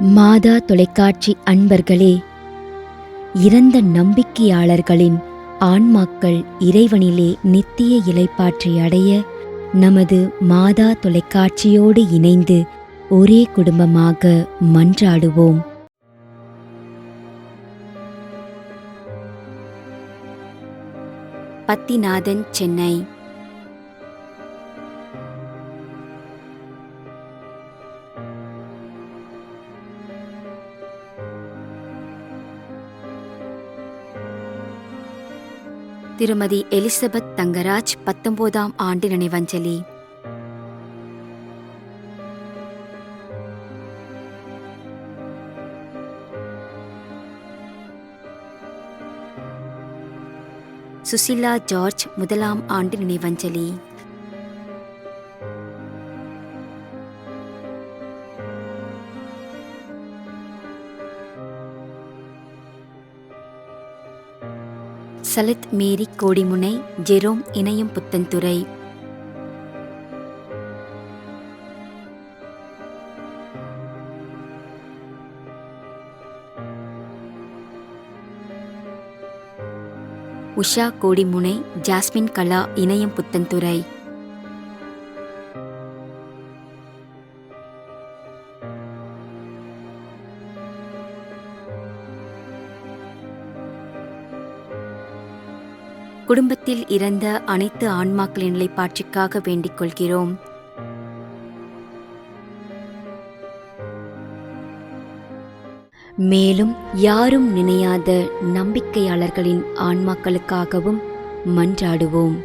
மாதா தொலைக்காட்சி அன்பர்களே, இறந்த நம்பிக்கையாளர்களின் ஆன்மாக்கள் இறைவனிலே நித்திய இளைப்பாற்றி அடைய நமது மாதா தொலைக்காட்சியோடு இணைந்து ஒரே குடும்பமாக மன்றாடுவோம். பத்திநாதன், சென்னை. திருமதி எலிசபெத் தங்கராஜ் 19ஆம் ஆண்டு நினைவஞ்சலி. சுசிலா ஜார்ஜ் 1ஆம் ஆண்டு நினைவஞ்சலி. சலித் மேரி கோடிமுனை, ஜெரோம் இணையம் புத்தன்துறை. உஷா கோடிமுனை, ஜாஸ்மின் கலா இணையம் புத்தன்துறை. குடும்பத்தில் இறந்த அனைத்து ஆன்மாக்களின் நிலைப்பாற்றிற்காக வேண்டிக் கொள்கிறோம். மேலும் யாரும் நினையாத நம்பிக்கையாளர்களின் ஆன்மாக்களுக்காகவும் மன்றாடுவோம்.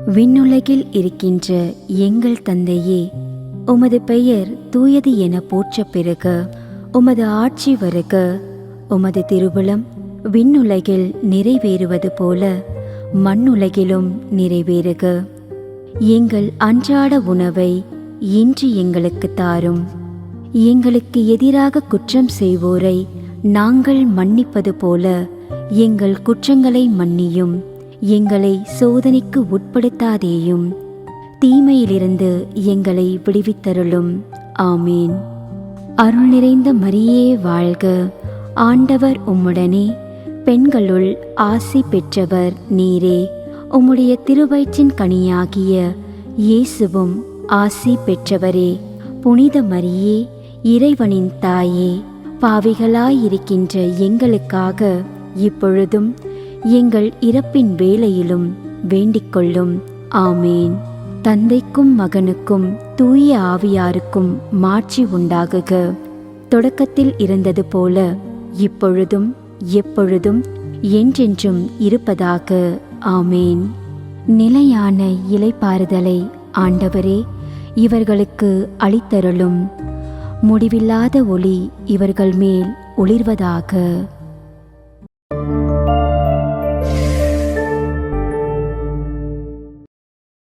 விண்ணுலகில் இருக்கின்ற எங்கள் தந்தையே, உமது பெயர் தூயது என போற்றப் பெறுக. உமது ஆட்சி வருக. உமது திருவுளம் விண்ணுலகில் நிறைவேறுவது போல மண்ணுலகிலும் நிறைவேறுக. எங்கள் அன்றாட உணவை இன்று எங்களுக்கு தாரும். எங்களுக்கு எதிராக குற்றம் செய்வோரை நாங்கள் மன்னிப்பது போல எங்கள் குற்றங்களை மன்னியும். எங்களை சோதனைக்கு உட்படுத்தாதேயும், தீமையிலிருந்து எங்களை விடுவித்தருளும். ஆமீன். அருள் நிறைந்த மரியே வாழ்க. ஆண்டவர் உம்முடனே, பெண்களுள் ஆசி பெற்றவர் நீரே. உம்முடைய திருவயிற்றின் கனியாகிய இயேசுவும் ஆசி பெற்றவரே. புனித மரியே, இறைவனின் தாயே, பாவிகளாயிருக்கின்ற எங்களுக்காக இப்பொழுதும் எங்கள் இறப்பின் வேளையிலும் வேண்டிக் கொள்ளும். ஆமேன். தந்தைக்கும் மகனுக்கும் தூய ஆவியாருக்கும் மாட்சி உண்டாகுக. தொடக்கத்தில் இருந்தது போல இப்பொழுதும் எப்பொழுதும் என்றென்றும் இருப்பதாக. ஆமேன். நிலையான இளைப்பாறுதலை ஆண்டவரே இவர்களுக்கு அளித்தருளும். முடிவில்லாத ஒளி இவர்கள் மேல் ஒளிர்வதாக.